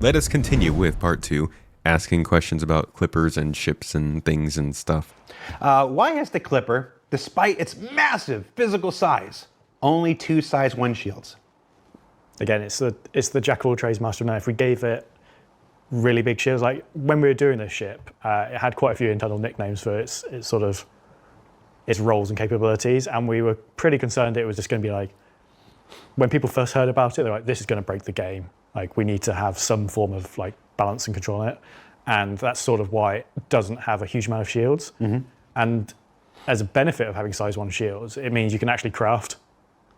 let us continue with part 2, asking questions about clippers and ships and things and stuff. Why has the Clipper, despite its massive physical size, only 2 size 1 shields? Again, it's the jack of all trades, master of none. If we gave it really big shields, like when we were doing this ship, it had quite a few internal nicknames for its roles and capabilities, and we were pretty concerned it was just going to be like, when people first heard about it, they're like, this is going to break the game. Like, we need to have some form of like balance and control on it. And that's sort of why it doesn't have a huge amount of shields. Mm-hmm. And as a benefit of having size 1 shields, it means you can actually craft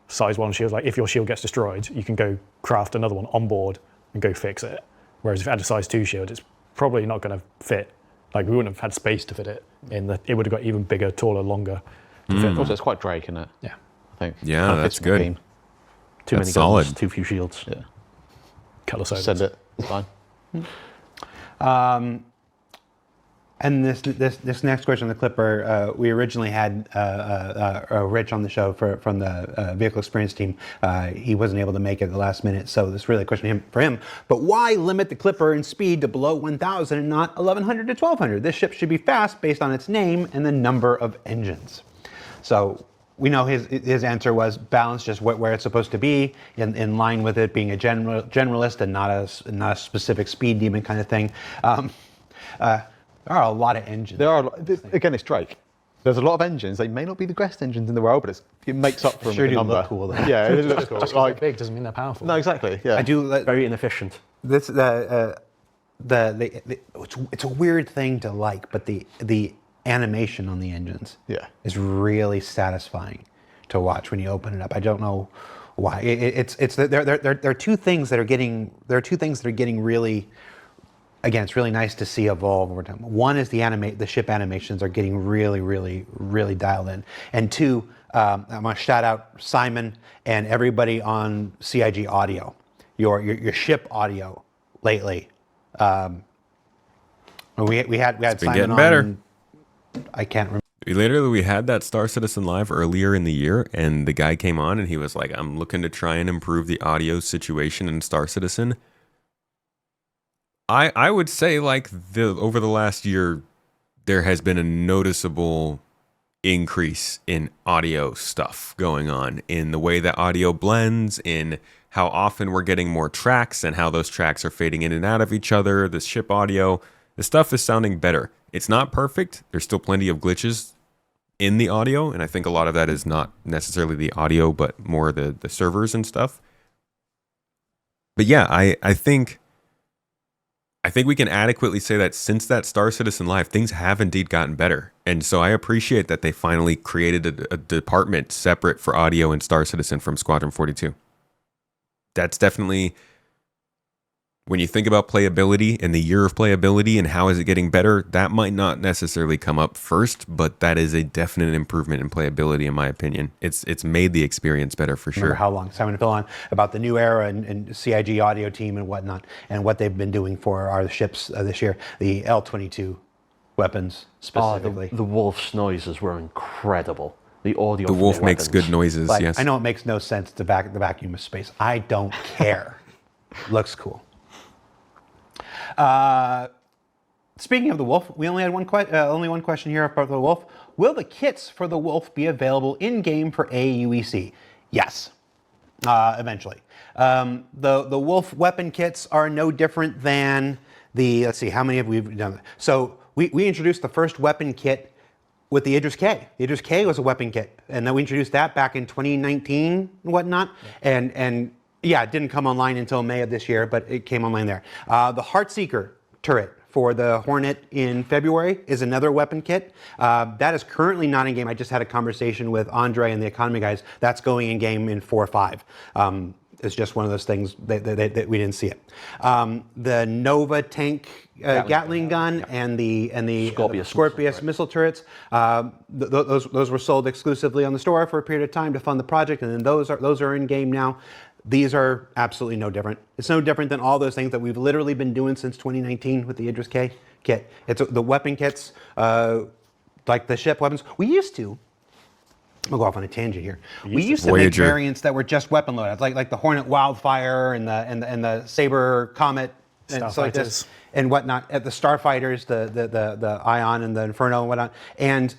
size 1 shields. Like, if your shield gets destroyed, you can go craft another one on board and go fix it. Whereas if it had a size 2 shield, it's probably not going to fit. Like, we wouldn't have had space to fit it it would have got even bigger, taller, longer to fit. Also, it's quite Drake, isn't it? Yeah. I think. Yeah, that's good. Too many solid. guns, too few shields. Yeah. Colour sobers. Send it. It's fine. And this next question on the Clipper, we originally had Rich on the show from the vehicle experience team. He wasn't able to make it at the last minute, so this is really a question for him. But why limit the Clipper in speed to below 1,000 and not 1,100 to 1,200? This ship should be fast based on its name and the number of engines. So we know his answer was balance, just where it's supposed to be, in line with it being a generalist and not a specific speed demon kind of thing. There are a lot of engines. There are, again, it's Drake. There's a lot of engines. They may not be the best engines in the world, but it makes up for them with the number. Look cool, though. Yeah, it looks cool. Just like big doesn't mean they're powerful. No, exactly. Yeah. I do. Very inefficient. It's a weird thing to like, but the animation on the engines is really satisfying to watch when you open it up. I don't know why. There are 2 things that are getting really. Again, it's really nice to see evolve over time. One is the ship animations are getting really, really, really dialed in. And 2, I'm gonna shout out Simon and everybody on CIG audio, your ship audio lately. We had It's been Simon getting on. better. I can't remember. We had that Star Citizen Live earlier in the year, and the guy came on and he was like, I'm looking to try and improve the audio situation in Star Citizen. I would say, like, over the last year, there has been a noticeable increase in audio stuff going on, in the way that audio blends, in how often we're getting more tracks and how those tracks are fading in and out of each other. The ship audio, the stuff is sounding better. It's not perfect. There's still plenty of glitches in the audio, and I think a lot of that is not necessarily the audio, but more the servers and stuff. But yeah, I think we can adequately say that since that Star Citizen Live, things have indeed gotten better. And so I appreciate that they finally created a department separate for audio in Star Citizen from Squadron 42. That's definitely, when you think about playability and the year of playability and how is it getting better, that might not necessarily come up first, but that is a definite improvement in playability, in my opinion. It's made the experience better for sure. Remember how long Simon Phil on about the new era and CIG audio team and whatnot, and what they've been doing for our ships this year, the L-22 weapons specifically. The Wolf's noises were incredible. The audio. The Wolf makes weapons. good noises, Like, yes. I know it makes no sense to the vacuum of space. I don't care. Looks cool. Speaking of the Wolf, we only had one question here about the Wolf. Will the kits for the Wolf be available in game for AUEC? Yes, eventually. The Wolf weapon kits are no different than the. Let's see, how many have we done? So we introduced the first weapon kit with the Idris K. The Idris K was a weapon kit, and then we introduced that back in 2019 and whatnot, and yeah, it didn't come online until May of this year, but it came online there. The Heartseeker turret for the Hornet in February is another weapon kit. That is currently not in game. I just had a conversation with Andre and the economy guys. That's going in game in 4 or 5. It's just one of those things that we didn't see it. The Nova tank Gatling gun and the Scorpius missile turrets. Those were sold exclusively on the store for a period of time to fund the project, and then those are in game now. These are absolutely no different. It's no different than all those things that we've literally been doing since 2019 with the Idris K kit. It's the weapon kits, like the ship weapons. We used to. I'll go off on a tangent here. We used to make variants that were just weapon loadouts, like the Hornet Wildfire and the Saber Comet and so like this and whatnot. At the Starfighters, the Ion and the Inferno and whatnot. And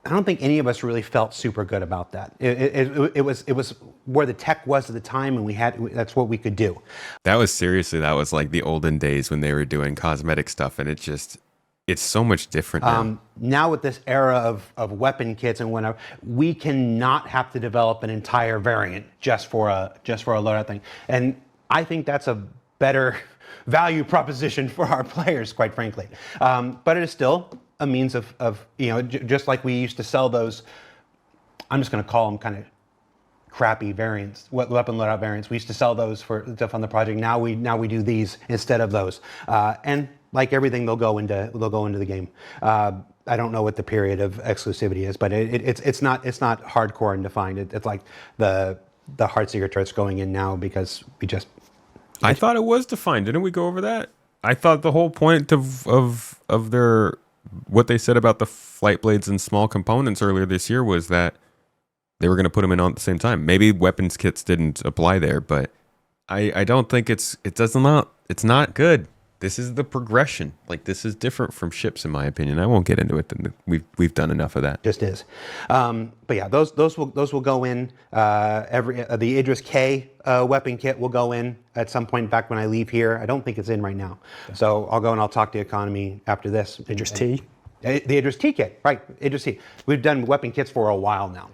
I don't think any of us really felt super good about that. It was where the tech was at the time, and that's what we could do. That was like the olden days when they were doing cosmetic stuff, and it's so much different now. Now with this era of weapon kits and whatever, we cannot have to develop an entire variant just for a loadout thing. And I think that's a better value proposition for our players, quite frankly. But it is still a means of just like we used to sell those, I'm just going to call them kind of crappy variants, weapon loadout variants. We used to sell those for stuff on the project. Now we do these instead of those. And like everything, they'll go into the game. I don't know what the period of exclusivity is, but it's not hardcore and defined. It's like the Heartseeker turrets going in now because we just. I thought it was defined. Didn't we go over that? I thought the whole point of their what they said about the flight blades and small components earlier this year was that they were going to put them in on at the same time. Maybe weapons kits didn't apply there, but I don't think it's not good. This is the progression. Like, this is different from ships, in my opinion. I won't get into it. We've done enough of that. Just is. But yeah, those will go in. The Idris K weapon kit will go in at some point back when I leave here. I don't think it's in right now. Okay. So I'll go and I'll talk to economy after this. Idris T. The Idris T kit, right? Idris T. We've done weapon kits for a while now.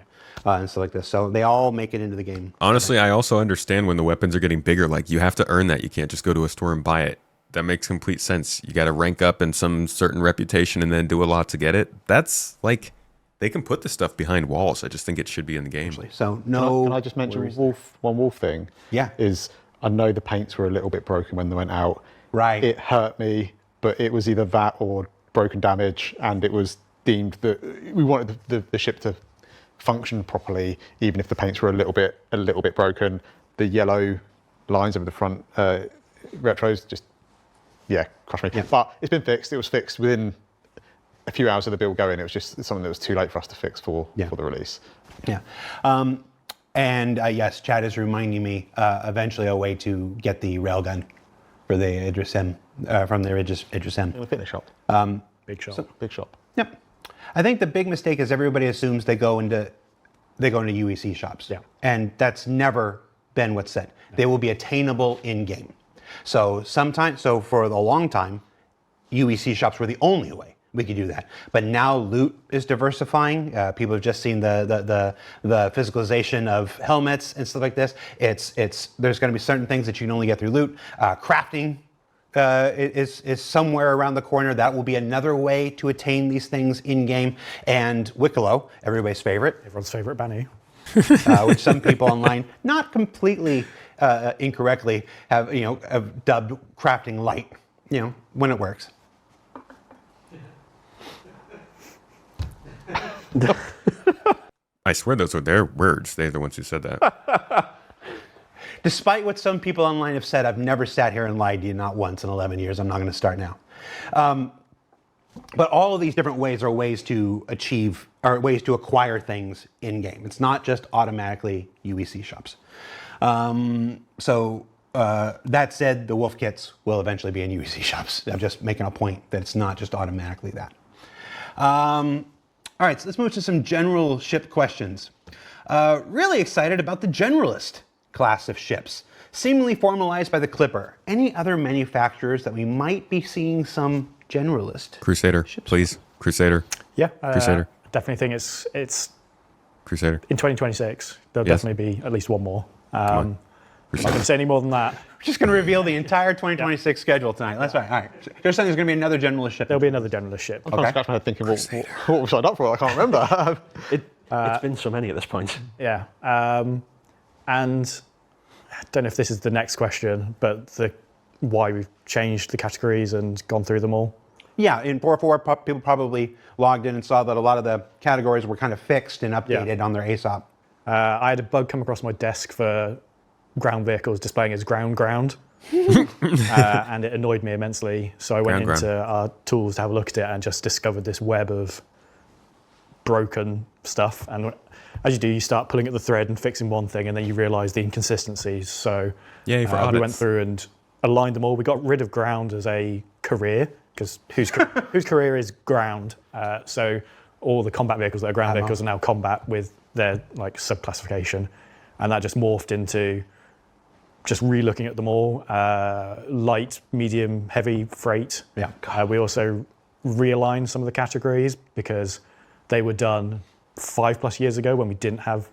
And stuff like this. So they all make it into the game. Honestly, I also understand when the weapons are getting bigger. Like, you have to earn that. You can't just go to a store and buy it. That makes complete sense. You got to rank up in some certain reputation and then do a lot to get it. That's like, they can put the stuff behind walls. I just think it should be in the game. So no. Can I just mention one wolf thing? Yeah. Is I know the paints were a little bit broken when they went out. Right. It hurt me, but it was either that or broken damage, and it was deemed that we wanted the ship to function properly, even if the paints were a little bit broken. The yellow lines over the front retros just. Yeah, crushed me. Yeah. But it's been fixed. It was fixed within a few hours of the build going. It was just something that was too late for us to fix for the release. Yeah. And yes, Chad is reminding me eventually a way to get the railgun for the Idris M, from the Idris M. In the fitness shop. Big shop. Big shop. Yep. I think the big mistake is everybody assumes they go into UEC shops. Yeah. And that's never been what's said. No. They will be attainable in-game. So for a long time, UEC shops were the only way we could do that. But now loot is diversifying. People have just seen the physicalization of helmets and stuff like this. There's going to be certain things that you can only get through loot. Crafting is somewhere around the corner. That will be another way to attain these things in game. And Wicklow, everybody's favorite. Everyone's favorite Banu. Which some people online, not completely incorrectly, have dubbed crafting light. When it works. I swear those were their words. They're the ones who said that. Despite what some people online have said, I've never sat here and lied to you, not once in 11 years. I'm not going to start now. But all of these different ways are ways to acquire things in game. It's not just automatically UEC shops. That said, the Wolf kits will eventually be in UEC shops. I'm just making a point that it's not just automatically that. All right, so let's move to some general ship questions. Really excited about the Generalist class of ships, seemingly formalized by the Clipper. Any other manufacturers that we might be seeing some Generalist Crusader, please. Crusader. Yeah, Crusader. Definitely think it's Crusader. In 2026, there'll definitely be at least one more. I'm not going to say any more than that. We're just going to reveal the entire 2026 schedule tonight. That's right. All right. They're saying there's going to be another Generalist ship. There'll be another Generalist ship. I'm scratching my head thinking, what was I up for? I can't remember. It's been so many at this point. Yeah. And I don't know if this is the next question, but why we've changed the categories and gone through them all. Yeah, in 4.4, people probably logged in and saw that a lot of the categories were kind of fixed and updated on their ASOP. I had a bug come across my desk for ground vehicles displaying as ground. And it annoyed me immensely. So I went into our tools to have a look at it and just discovered this web of broken stuff. And as you do, you start pulling at the thread and fixing one thing, and then you realise the inconsistencies. So we went through and aligned them all. We got rid of ground as a career, because whose career is ground. So all the combat vehicles that are ground vehicles are now combat with their like subclassification, and that just morphed into just re-looking at them all. Light, medium, heavy, freight. Yeah. We also realigned some of the categories because they were done 5+ years ago when we didn't have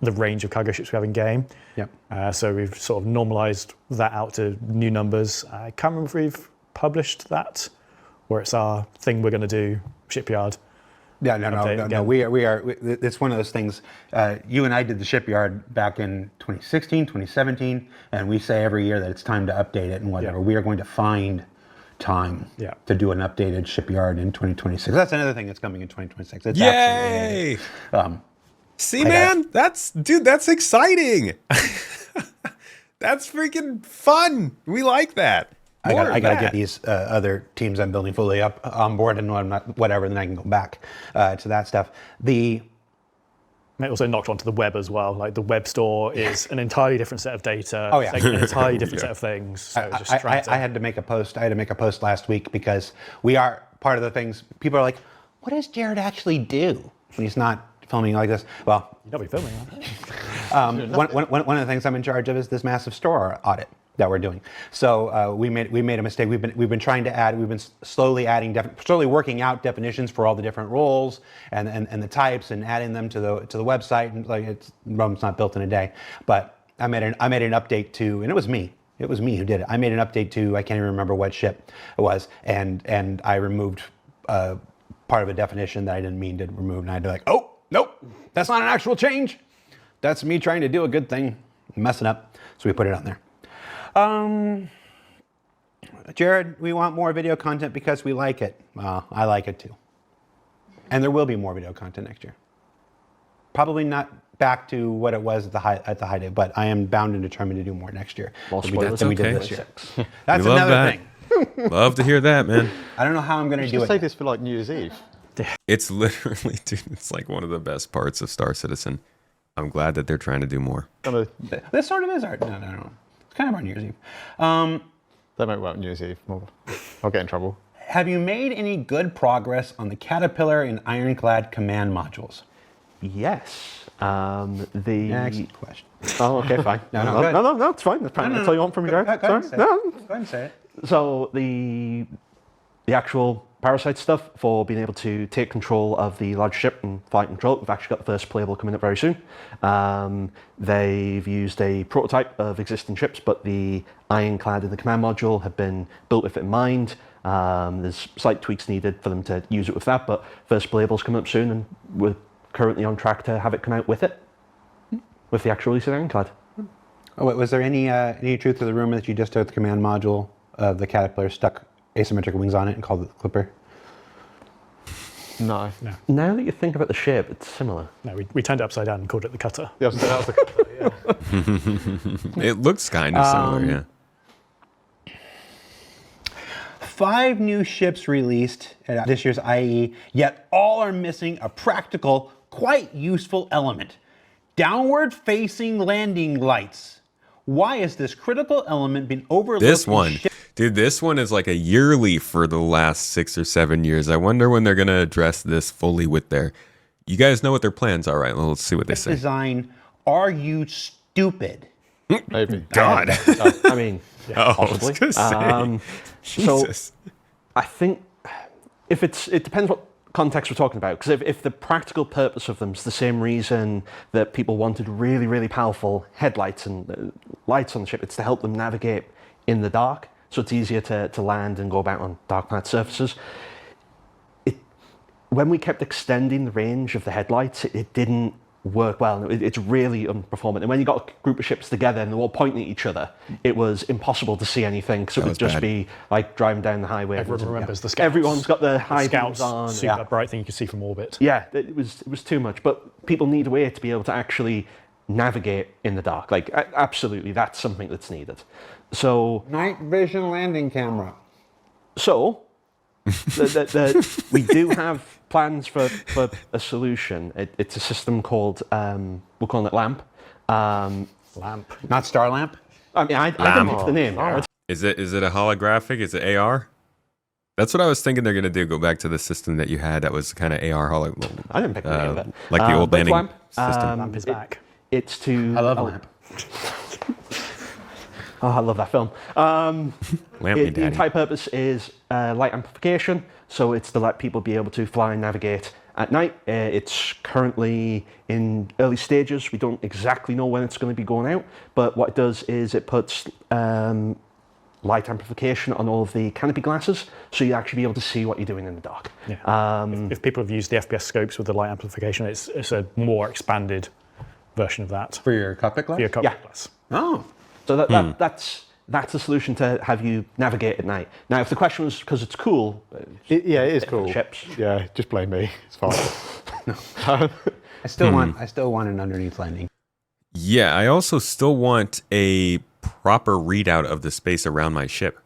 the range of cargo ships we have in game. Yep. So we've sort of normalized that out to new numbers. I can't remember if we've published that, or it's our thing we're going to do, shipyard. Yeah, no. We are. It's one of those things. You and I did the shipyard back in 2016, 2017, and we say every year that it's time to update it and whatever. Yeah. We are going to find time to do an updated shipyard in 2026. That's another thing that's coming in 2026. It's Yay! absolutely See, man, that's exciting. That's freaking fun. We like that. I got to get these other teams I'm building fully up on board, and when I'm not, whatever, then I can go back to that stuff. It also knocked onto the web as well. Like the web store is an entirely different set of data. Oh, yeah. Like an entirely different set of things. So I had to make a post. I had to make a post last week because we are part of the things. People are like, "What does Jared actually do when he's not filming like this?" Well, you'll be filming, aren't you? one of the things I'm in charge of is this massive store audit that we're doing. So we made a mistake. We've been trying to add. We've been slowly working out definitions for all the different roles and the types, and adding them to the website. And like Rome's not built in a day, but I made an update to, and it was me. It was me who did it. I made an update to, I can't even remember what ship it was, and I removed part of a definition that I didn't mean to remove, and I had to oh, nope, that's not an actual change. That's me trying to do a good thing, messing up. So we put it on there. Jared, we want more video content because we like it. I like it too. And there will be more video content next year. Probably not back to what it was at the high day, but I am bound and determined to do more next year than we did this year. That's another thing. Love to hear that, man. I don't know how I'm going to do it. Say this for like New Year's Eve. It's literally, dude, it's like one of the best parts of Star Citizen. I'm glad that they're trying to do more. This sort of is art. No. It's kind of our New Year's Eve. They might work New Year's Eve. I'll get in trouble. Have you made any good progress on the Caterpillar and Ironclad command modules? Yes. Next question. Oh, okay, fine. No, it's fine. That's all you want from me, Jared. Go ahead and say it. So the actual Parasite stuff for being able to take control of the large ship and flight control. We've actually got the first playable coming up very soon. They've used a prototype of existing ships, but the Ironclad and the command module have been built with it in mind. There's slight tweaks needed for them to use it with that, but first playable's coming up soon, and we're currently on track to have it come out with it, with the actual release of Ironclad. Oh, wait, was there any truth to the rumor that you just took the command module of the Caterpillar, stuck asymmetric wings on it, and called it the Clipper? No. Now that you think about the shape, it's similar. No, we turned it upside down and called it the Cutter. Yeah, that was the Cutter, yeah. It looks kind of similar, yeah. 5 new ships released at this year's IAE, yet all are missing a practical, quite useful element. Downward-facing landing lights. Why has this critical element been overlooked? This one, dude, this one is like a yearly for the last 6 or 7 years. I wonder when they're going to address this fully with their... You guys know what their plans are, right? Well, let's see what they say. Design, are you stupid? Maybe. God. I mean, possibly. Jesus. So I think it depends what context we're talking about, because if the practical purpose of them is the same reason that people wanted really, really powerful headlights and lights on the ship, it's to help them navigate in the dark, so it's easier to land and go about on dark planet surfaces. When we kept extending the range of the headlights, it didn't work well. It's really unperformant. And when you got a group of ships together and they're all pointing at each other, it was impossible to see anything, because it would just be like driving down the highway. Everyone remembers the scouts. Everyone's got the high scouts on. super bright thing you can see from orbit. Yeah, it was too much. But people need a way to be able to actually navigate in the dark. Like, absolutely, that's something that's needed. So Night vision landing camera. So we do have plans for a solution. It's a system called, we're calling it LAMP. Lamp. Not Star Lamp? I mean, I didn't make the name. Is it a holographic? Is it AR? That's what I was thinking they're gonna do. Go back to the system that you had that was kind of AR I didn't pick the name of it. like the old but landing lamp, system. Lamp is back. It's to. I love Lamp. Oh, I love that film. Lamp me, The daddy. entire purpose is light amplification, so it's to let people be able to fly and navigate at night. It's currently in early stages. We don't exactly know when it's going to be going out, but what it does is it puts light amplification on all of the canopy glasses, so you actually be able to see what you're doing in the dark. Yeah. If people have used the FPS scopes with the light amplification, it's a more expanded version of that For your cockpit glass? for your cockpit Yeah. glass. Oh. So that's the solution to have you navigate at night. Now, if the question was because it's cool, It is cool. ships. Yeah, just blame me. It's fine. I still want an underneath landing. Yeah, I also still want a proper readout of the space around my ship.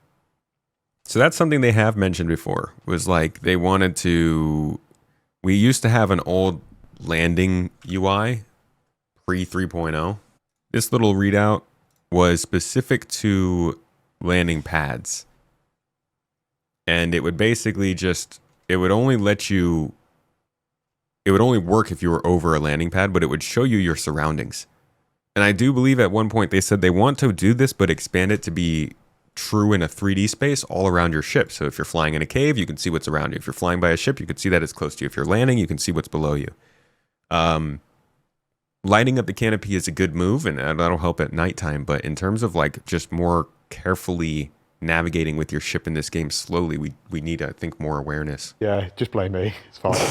So that's something they have mentioned before. Was like they wanted to. We used to have an old landing UI pre 3.0. This little readout was specific to landing pads. And it would basically it would only work if you were over a landing pad, but it would show you your surroundings. And I do believe at one point they said they want to do this, but expand it to be true in a 3D space all around your ship. So if you're flying in a cave, you can see what's around you. If you're flying by a ship, you can see that it's close to you. If you're landing, you can see what's below you. Lighting up the canopy is a good move, and that'll help at nighttime. But in terms of like just more carefully navigating with your ship in this game slowly, we need, I think, more awareness. Yeah, just blame me. It's fine.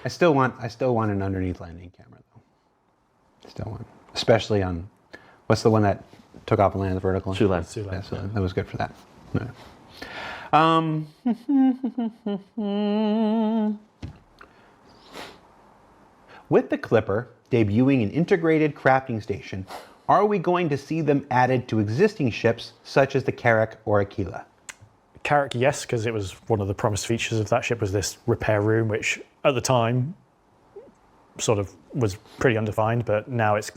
I still want an underneath landing camera though. Still want, especially on what's the one that took off and landed vertical? Sulan. Yeah, Sulan. That was good for that. Yeah. With the Clipper debuting an integrated crafting station, are we going to see them added to existing ships such as the Carrack or Aquila? Carrack, yes, because it was one of the promised features of that ship was this repair room, which at the time sort of was pretty undefined, but now it's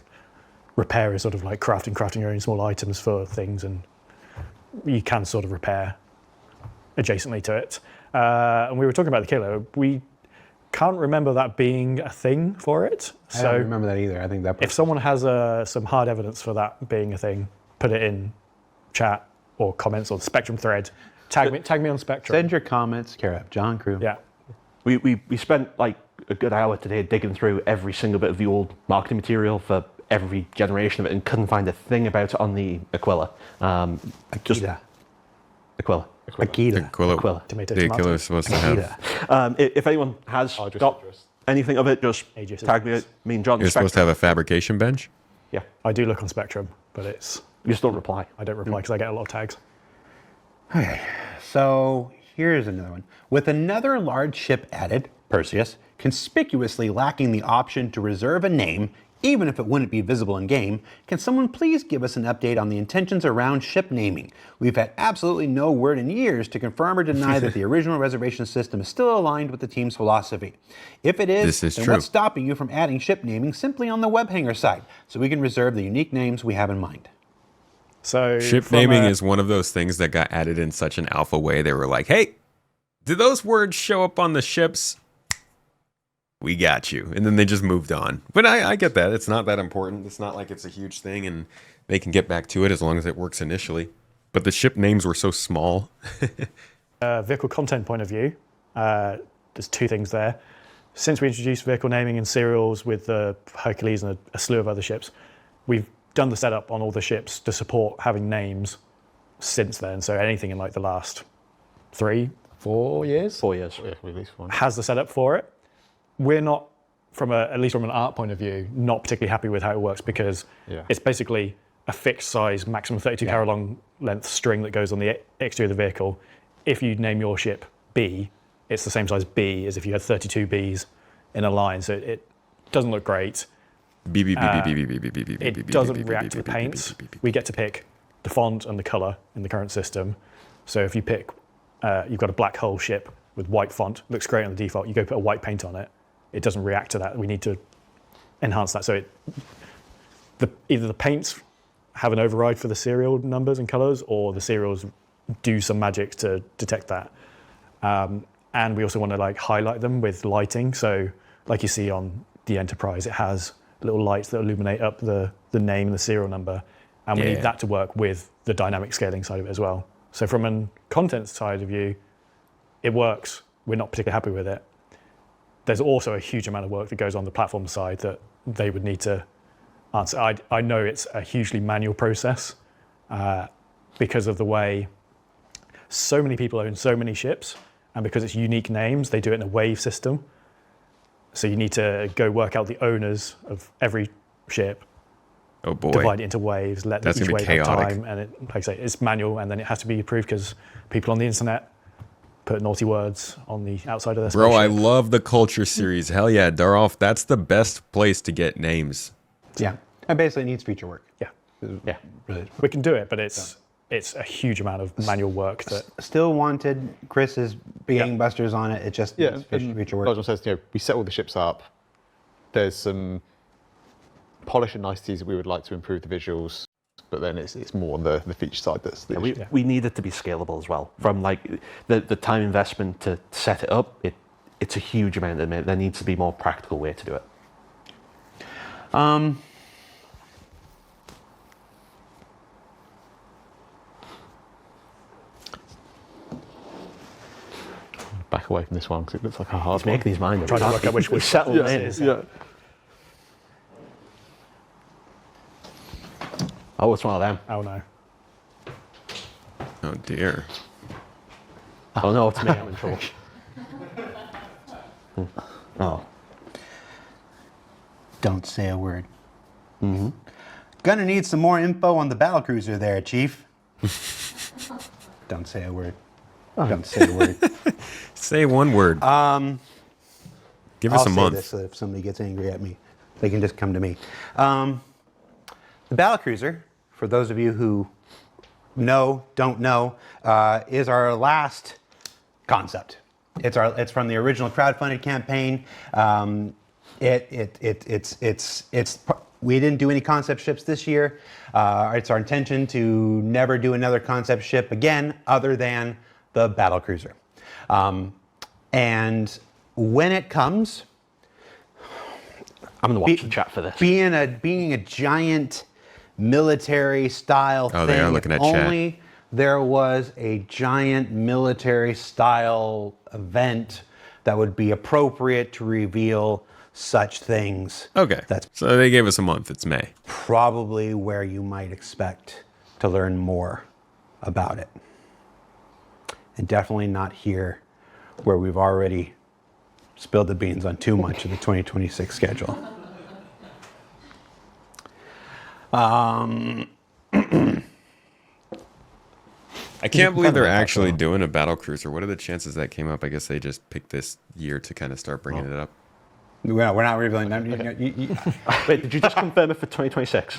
repair is sort of like crafting your own small items for things, and you can sort of repair adjacently to it. And we were talking about the killer. We can't remember that being a thing for it. I don't remember that either. I think that. If someone has some hard evidence for that being a thing, put it in chat or comments or the Spectrum thread. Tag me on Spectrum. Send your comments, Carrack, John Crew. Yeah. We spent like a good hour today digging through every single bit of the old marketing material for every generation of it and couldn't find a thing about it on the Aquila. Aquila. Aquila. Aquila. Aquila. Tomato, The tomato. Aquila is supposed to have. If anyone has got anything of it, just Aegis tag me and John. You're supposed to Spectrum. have a fabrication bench. Yeah, I do look on Spectrum, but you just don't reply. I don't reply because I get a lot of tags. Okay, so here's another one. With another large ship added, Perseus, conspicuously lacking the option to reserve a name, even if it wouldn't be visible in game, can someone please give us an update on the intentions around ship naming? We've had absolutely no word in years to confirm or deny that the original reservation system is still aligned with the team's philosophy. If it is, This is then true. what's stopping you from adding ship naming simply on the web hanger side, so we can reserve the unique names we have in mind? So Ship from naming a- is one of those things that got added in such an alpha way. They were like, hey, did those words show up on the ships? We got you. And then they just moved on. But I get that. It's not that important. It's not like it's a huge thing and they can get back to it as long as it works initially. But the ship names were so small. vehicle content point of view, there's two things there. Since we introduced vehicle naming in serials with the Hercules and a slew of other ships, we've done the setup on all the ships to support having names since then. So anything in like the last 3-4 years 4 years. Yeah, at least one. has the setup for it. We're not, at least from an art point of view, not particularly happy with how it works because it's basically a fixed size, maximum 32 carry long length string that goes on the exterior of the vehicle. If you name your ship B, it's the same size B as if you had 32 Bs in a line. So it doesn't look great. It doesn't react to the paints. We get to pick the font and the color in the current system. So if you pick, you've got a black hull ship with white font, looks great on the default, you go put a white paint on it, it doesn't react to that. We need to enhance that. So either the paints have an override for the serial numbers and colors, or the serials do some magic to detect that. And we also want to like highlight them with lighting. So like you see on the Enterprise, it has little lights that illuminate up the name and the serial number. And we need that to work with the dynamic scaling side of it as well. So from a content side of view, it works. We're not particularly happy with it. There's also a huge amount of work that goes on the platform side that they would need to answer. I know it's a hugely manual process because of the way so many people own so many ships, and because it's unique names, they do it in a wave system. So you need to go work out the owners of every ship. Oh boy. Divide it into waves, let That's each gonna be wave have chaotic. time, and it, like I say, it's manual, and then it has to be approved because people on the internet put naughty words on the outside of their Bro, I spaceship. love the Culture series. Hell yeah, Daroff, that's the best place to get names. Yeah. It basically needs feature work. Yeah, Yeah. Really. we can do it, but it's a huge amount of manual work that Still wanted. Chris is being busters on it. It just Yeah, needs and feature work. Nigel says, we set all the ships up. There's some polish and niceties that we would like to improve the visuals, but then it's more on the feature side that's the issue. We need it to be scalable as well. From like the time investment to set it up, it's a huge amount. There needs to be a more practical way to do it. Back away from this one because it looks like a hard He's one. making his mind up. Trying to work out which settled this in. is. Yeah. Oh, it's one of them. Oh no. Oh dear. Oh no, it's me. I'm in trouble. Oh. Don't say a word. Mm-hmm. Gonna need some more info on the battlecruiser there, Chief. Don't say a word. Don't say a word. Say one word. Give us I'll a say month. this so if somebody gets angry at me, they can just come to me. The battlecruiser, for those of you who don't know, is our last concept. It's from the original crowdfunded campaign. We didn't do any concept ships this year. It's our intention to never do another concept ship again, other than the battlecruiser. And when it comes, I'm gonna watch the chat for this. being a giant military style Oh, thing, they are looking if at chat. only there was a giant military style event that would be appropriate to reveal such things. Okay. That's So they gave us a month. It's May. probably where you might expect to learn more about it. And definitely not here where we've already spilled the beans on too much of the 2026 schedule. I can't believe they're about that, actually though. doing a battle cruiser. What are the chances that came up? I guess they just picked this year to kind of start bringing it up. We're not revealing that. Wait, did you just confirm it for 2026?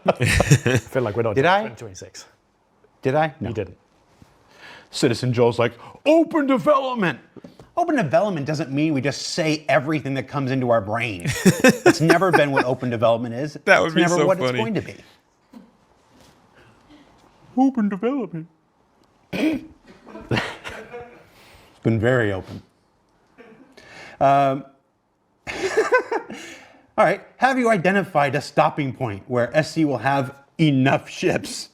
I feel like we're not Did doing I? 2026. Did I? No. You didn't. Citizen Joel's like, open development. Open development doesn't mean we just say everything that comes into our brain. It's never been what open development is. That would It's be never so what funny. it's going to be. Open development. It's been very open. All right. Have you identified a stopping point where SC will have enough ships?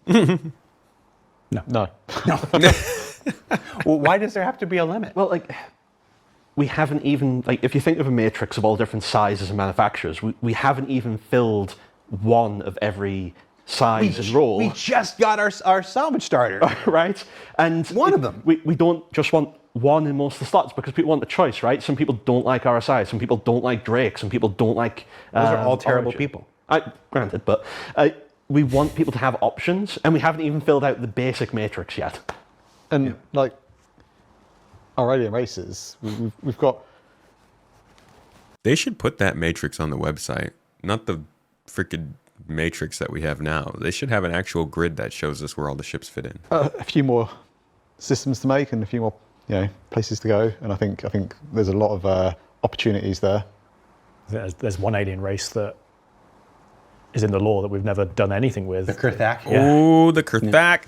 No. Well, why does there have to be a limit? Well, like, we haven't even, like, if you think of a matrix of all different sizes and manufacturers, we haven't even filled one of every size and role. We just got our salvage starter. Right? And One of them. We don't just want one in most of the slots because people want the choice, right? Some people don't like RSI, some people don't like Drake, some people don't like. Those are all terrible Origin. people. Granted, but we want people to have options, and we haven't even filled out the basic matrix yet. And like our alien races, we've got. They should put that matrix on the website, not the freaking matrix that we have now. They should have an actual grid that shows us where all the ships fit in. A few more systems to make and a few more places to go, and I think there's a lot of opportunities there. There's one alien race that is in the lore that we've never done anything with. The Kurthak. Oh, the Kurthak.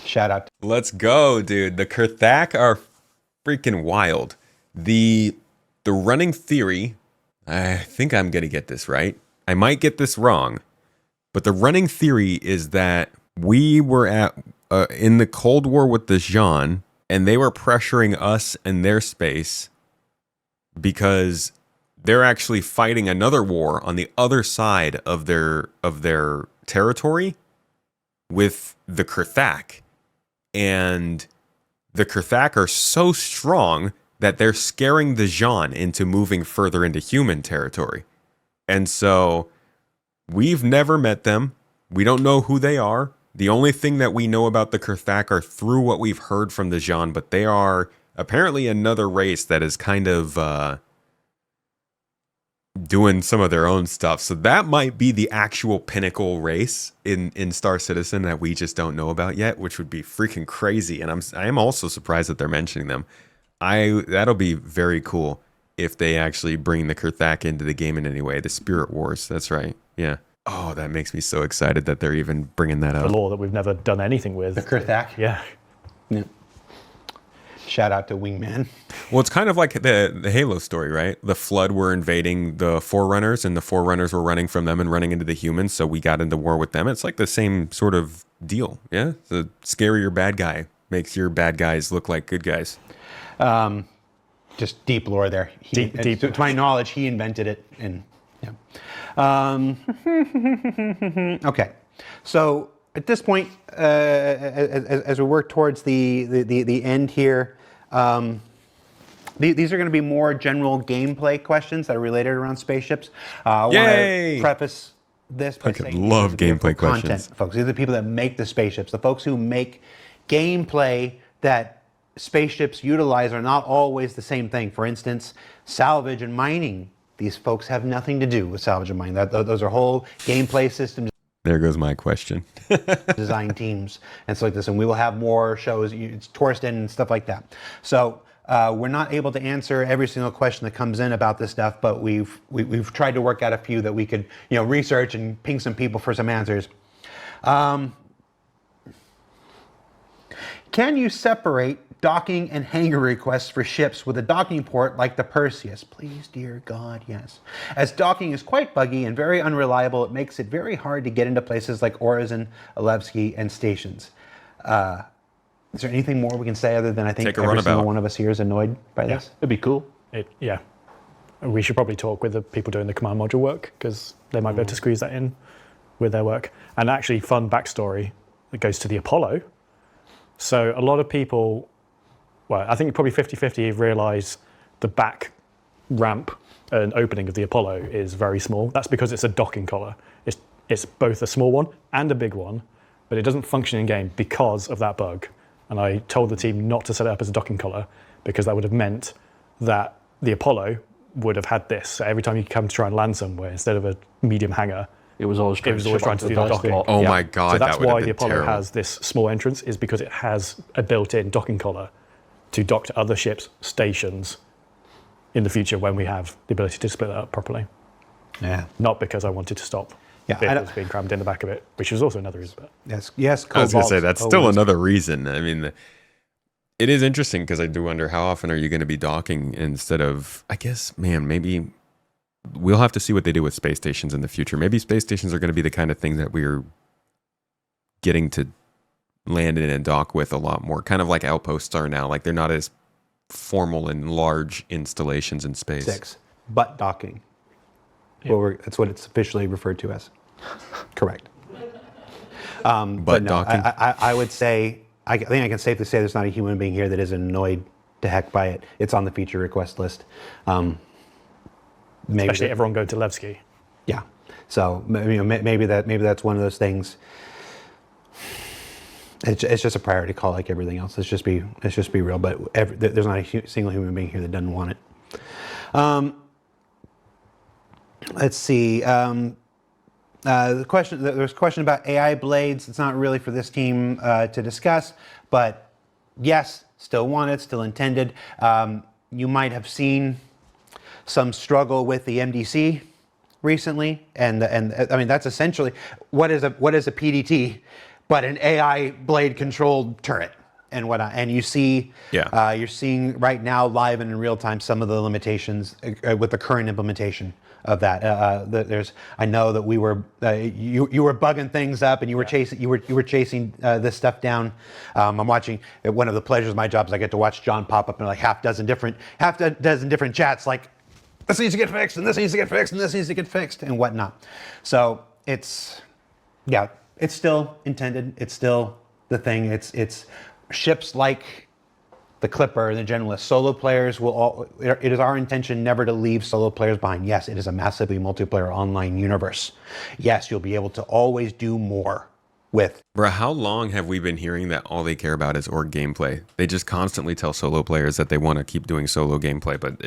Shout out. Let's go, dude. The Kurthak are freaking wild. The running theory, I think I'm going to get this right. I might get this wrong. But the running theory is that we were in the Cold War with the Jean, and they were pressuring us and their space because they're actually fighting another war on the other side of their territory with the Kurthak. And the Kurthak are so strong that they're scaring the Jean into moving further into human territory. And so we've never met them. We don't know who they are. The only thing that we know about the Kurthak are through what we've heard from the Jean, but they are apparently another race that is kind of doing some of their own stuff. So that might be the actual pinnacle race in Star Citizen that we just don't know about yet, which would be freaking crazy. And I am also surprised that they're mentioning them. That'll be very cool if they actually bring the Kurthak into the game in any way. The Spirit Wars, that's right. Yeah. Oh, that makes me so excited that they're even bringing that up. The lore that we've never done anything with. The Kurthak. Yeah. Shout out to Wingman. Well, it's kind of like the Halo story, right? The Flood were invading the Forerunners, and the Forerunners were running from them and running into the humans, so we got into war with them. It's like the same sort of deal, yeah? The scarier bad guy makes your bad guys look like good guys. Just deep lore there. Deep. To my knowledge, he invented it. And yeah. Okay. So at this point, as we work towards the end here, these are going to be more general gameplay questions that are related around spaceships. I want to preface this by saying love gameplay questions, content, folks. These are the people that make the spaceships. The folks who make gameplay that spaceships utilize are not always the same thing. For instance, salvage and mining. These folks have nothing to do with salvage and mining. Those are whole gameplay systems. There goes my question. Design teams and stuff like this, and we will have more shows. It's Torsten and stuff like that. So we're not able to answer every single question that comes in about this stuff, but we've tried to work out a few that we could research and ping some people for some answers. Can you separate docking and hangar requests for ships with a docking port like the Perseus? Please, dear God, yes. As docking is quite buggy and very unreliable, it makes it very hard to get into places like Orizon, Alevsky, and stations. Is there anything more we can say other than I think every single one of us here is annoyed by this? It'd be cool. Yeah. We should probably talk with the people doing the command module work, because they might be able to squeeze that in with their work. And actually, fun backstory that goes to the Apollo. So a lot of people, well, I think probably 50-50 realise the back ramp and opening of the Apollo is very small. That's because it's a docking collar. It's both a small one and a big one, but it doesn't function in game because of that bug. And I told the team not to set it up as a docking collar, because that would have meant that the Apollo would have had this. So every time you come to try and land somewhere, instead of a medium hangar, it was always trying to do the docking. Oh my God, so that's that would why have been the Apollo terrible. has this small entrance, is because it has a built-in docking collar to dock to other ships' stations in the future when we have the ability to split that up properly. Yeah. Not because I wanted to stop vehicles being crammed in the back of it, which was also another reason. Yes. I was going to say, that's still another reason. I mean, it is interesting, because I do wonder how often are you going to be docking instead of, I guess, man, maybe we'll have to see what they do with space stations in the future. Maybe space stations are going to be the kind of thing that we're getting to land in and dock with a lot more, kind of like outposts are now. Like, they're not as formal and large installations in space. 6. Butt docking. Yeah. Well, that's what it's officially referred to as. Correct. But no, docking? I would say, I think I can safely say there's not a human being here that isn't annoyed to heck by it. It's on the feature request list. Especially everyone going to Levski. Yeah. So maybe that's one of those things. It's just a priority call like everything else. Let's just be real. But there's not a single human being here that doesn't want it. Let's see. There's a question about AI blades. It's not really for this team to discuss, but yes, still wanted, still intended. You might have seen some struggle with the MDC recently, and I mean that's essentially what is a PDT, but an AI blade controlled turret and whatnot. And you see, you're seeing right now live and in real time some of the limitations with the current implementation of that. I know that we were you were bugging things up, and you were chasing this stuff down. I'm watching one of the pleasures of my job is I get to watch John pop up in like half a dozen different chats, like this needs to get fixed, and this needs to get fixed, and this needs to get fixed, and whatnot. So it's still intended. It's still the thing. It's ships like the Clipper and the Generalist. Solo players it is our intention never to leave solo players behind. Yes, it is a massively multiplayer online universe. Yes, you'll be able to always do more with. Bro, how long have we been hearing that all they care about is org gameplay? They just constantly tell solo players that they want to keep doing solo gameplay, but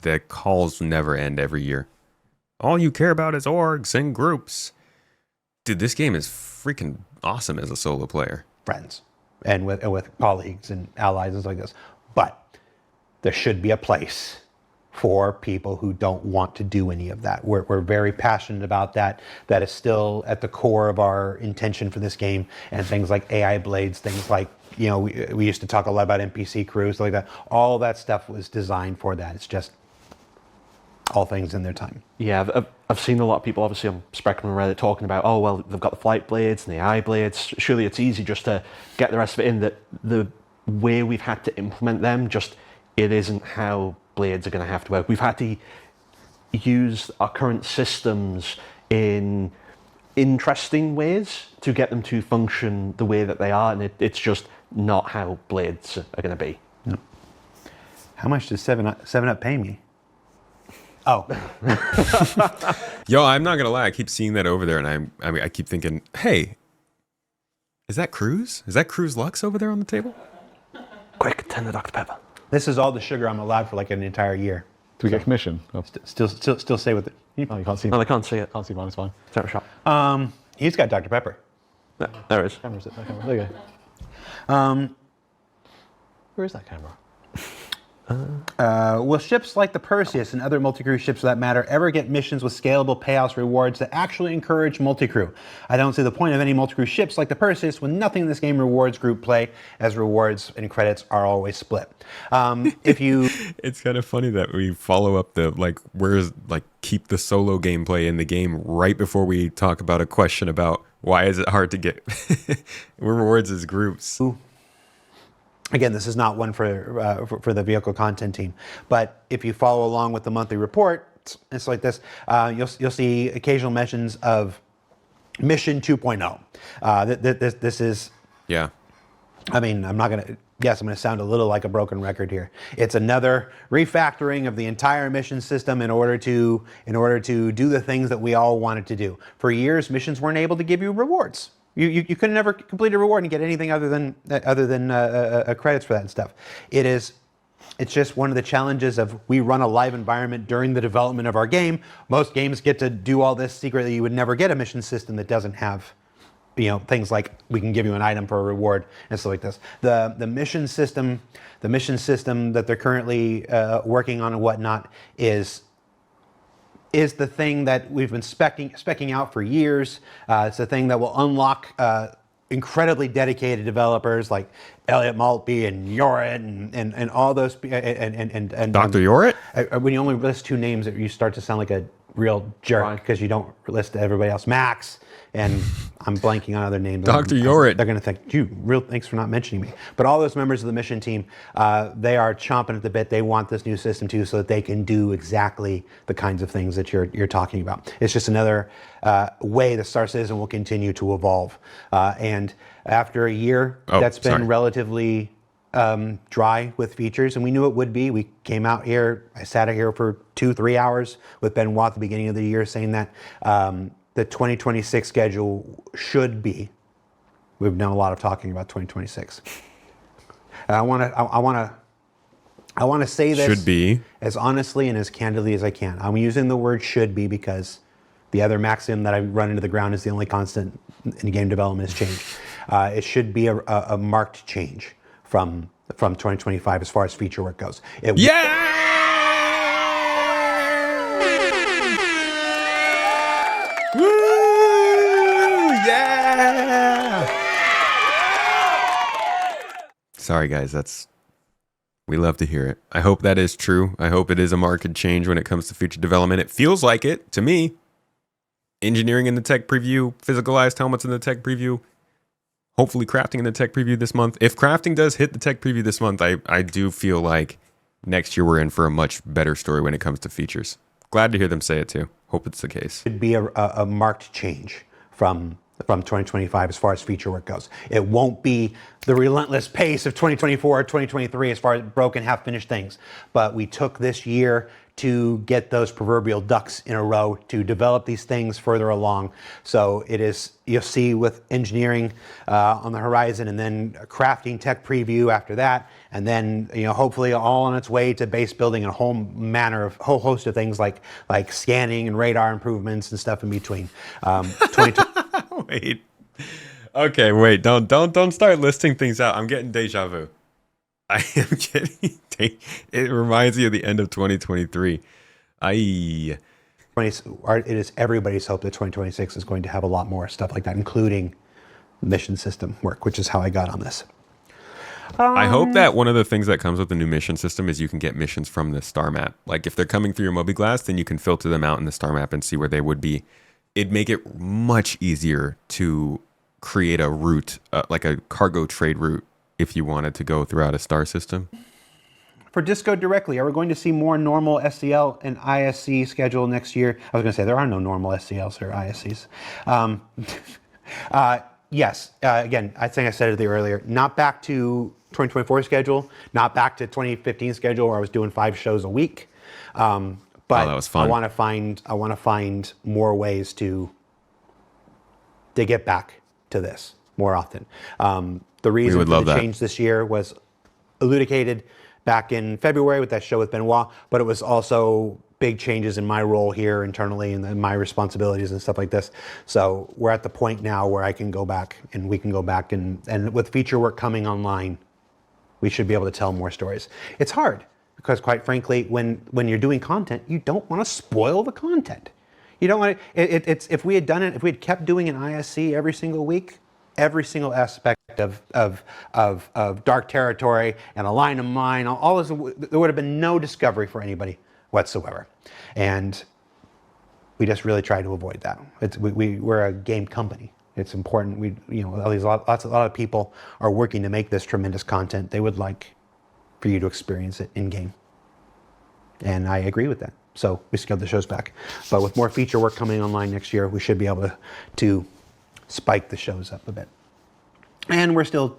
the calls never end every year. All you care about is orgs and groups. Dude, this game is freaking awesome as a solo player. Friends and with colleagues and allies and stuff like this. But there should be a place for people who don't want to do any of that. We're very passionate about that. That is still at the core of our intention for this game. And things like AI blades, things like, we used to talk a lot about NPC crews, like that. All that stuff was designed for that. It's just all things in their time. Yeah, I've seen a lot of people, obviously on Spectrum and Reddit, talking about, oh, well, they've got the flight blades and the AI blades. Surely it's easy just to get the rest of it in. That the way we've had to implement them, it isn't how blades are going to have to work. We've had to use our current systems in interesting ways to get them to function the way that they are, and it's just not how blades are going to be. No. How much does 7-Up pay me? Oh. Yo, I'm not gonna lie. I keep seeing that over there, and I keep thinking, hey, is that Cruz? Is that Cruz Lux over there on the table? Quick, 10 the Dr. Pepper. This is all the sugar I'm allowed for like an entire year. Do we get commission? Oh, Still stay with it. oh, you can't see. No, they can't see it. Can't see mine. It's fine. It's out of shot. He's got Dr. Pepper. There it is. Camera's it. No camera. There you go. Where is that camera? Will ships like the Perseus and other multi-crew ships for that matter ever get missions with scalable payouts rewards that actually encourage multi-crew? I don't see the point of any multi-crew ships like the Perseus when nothing in this game rewards group play, as rewards and credits are always split. It's kind of funny that we follow up keep the solo gameplay in the game right before we talk about a question about why is it hard to get rewards as groups. Ooh. Again, this is not one for the vehicle content team, but if you follow along with the monthly report, it's like this. You'll see occasional mentions of Mission 2.0. This is. Yeah. I mean, I'm going to sound a little like a broken record here. It's another refactoring of the entire mission system in order to do the things that we all wanted to do. For years, missions weren't able to give you rewards. You could never complete a reward and get anything other than credits for that and stuff. It's just one of the challenges of we run a live environment during the development of our game. Most games get to do all this secretly. You would never get a mission system that doesn't have, things like we can give you an item for a reward and stuff like this. The mission system that they're currently working on and whatnot is the thing that we've been specking out for years. It's the thing that will unlock incredibly dedicated developers like Elliot Maltby and Yorit and all those and Dr. Yorit? When you only list two names, you start to sound like a real jerk because you don't list everybody else. Max, and I'm blanking on other names. Dr. Yorit. They're going to think, thanks for not mentioning me. But all those members of the mission team, they are chomping at the bit. They want this new system too, so that they can do exactly the kinds of things that you're talking about. It's just another way the Star Citizen will continue to evolve. And after a year, that's been relatively dry with features, and we knew it would be. We came out here, I sat out here for 2-3 hours with Benoit at the beginning of the year saying that the 2026 schedule should be. We've done a lot of talking about 2026. I want to say this should be as honestly and as candidly as I can. I'm using the word should be because the other maxim that I run into the ground is the only constant in game development is change. It should be a marked change from 2025 as far as feature work goes. Yeah! Sorry, guys. We love to hear it. I hope that is true. I hope it is a market change when it comes to feature development. It feels like it to me. Engineering in the tech preview, physicalized helmets in the tech preview, hopefully crafting in the tech preview this month. If crafting does hit the tech preview this month, I do feel like next year we're in for a much better story when it comes to features. Glad to hear them say it too. Hope it's the case. It'd be a marked change from 2025 as far as feature work goes. It won't be the relentless pace of 2024 or 2023 as far as broken, half-finished things. But we took this year to get those proverbial ducks in a row to develop these things further along. So it is, you'll see with engineering on the horizon, and then a crafting tech preview after that, and then hopefully all on its way to base building and a whole host of things like scanning and radar improvements and stuff in between. 2020. Wait. Okay, wait. Don't start listing things out. I'm getting deja vu. I am getting. It reminds me of the end of 2023. It is everybody's hope that 2026 is going to have a lot more stuff like that, including mission system work, which is how I got on this. I hope that one of the things that comes with the new mission system is you can get missions from the star map. Like if they're coming through your mobiGlas, then you can filter them out in the star map and see where they would be. It'd make it much easier to create a route, like a cargo trade route, if you wanted to go throughout a star system. For Disco directly, are we going to see more normal SCL and ISC schedule next year? I was going to say there are no normal SCLs or ISCs. Yes, again, I think I said it earlier, not back to 2024 schedule, not back to 2015 schedule where I was doing 5 shows a week. But that was fun. I want to find more ways to get back to this more often. The reason for the change this year was elucidated back in February with that show with Benoit, but it was also big changes in my role here internally and my responsibilities and stuff like this. So we're at the point now where I can go back and we can go back and with feature work coming online, we should be able to tell more stories. It's hard because quite frankly, when you're doing content, you don't want to spoil the content. You don't want to, if we had done it, if we had kept doing an ISC every single week, every single aspect of dark territory and a line of mine, all this, there would have been no discovery for anybody whatsoever. And we just really try to avoid that. We're a game company. It's important. A lot of people are working to make this tremendous content. They would like for you to experience it in game. And I agree with that. So we scaled the shows back. But with more feature work coming online next year, we should be able to spike the shows up a bit. And we're still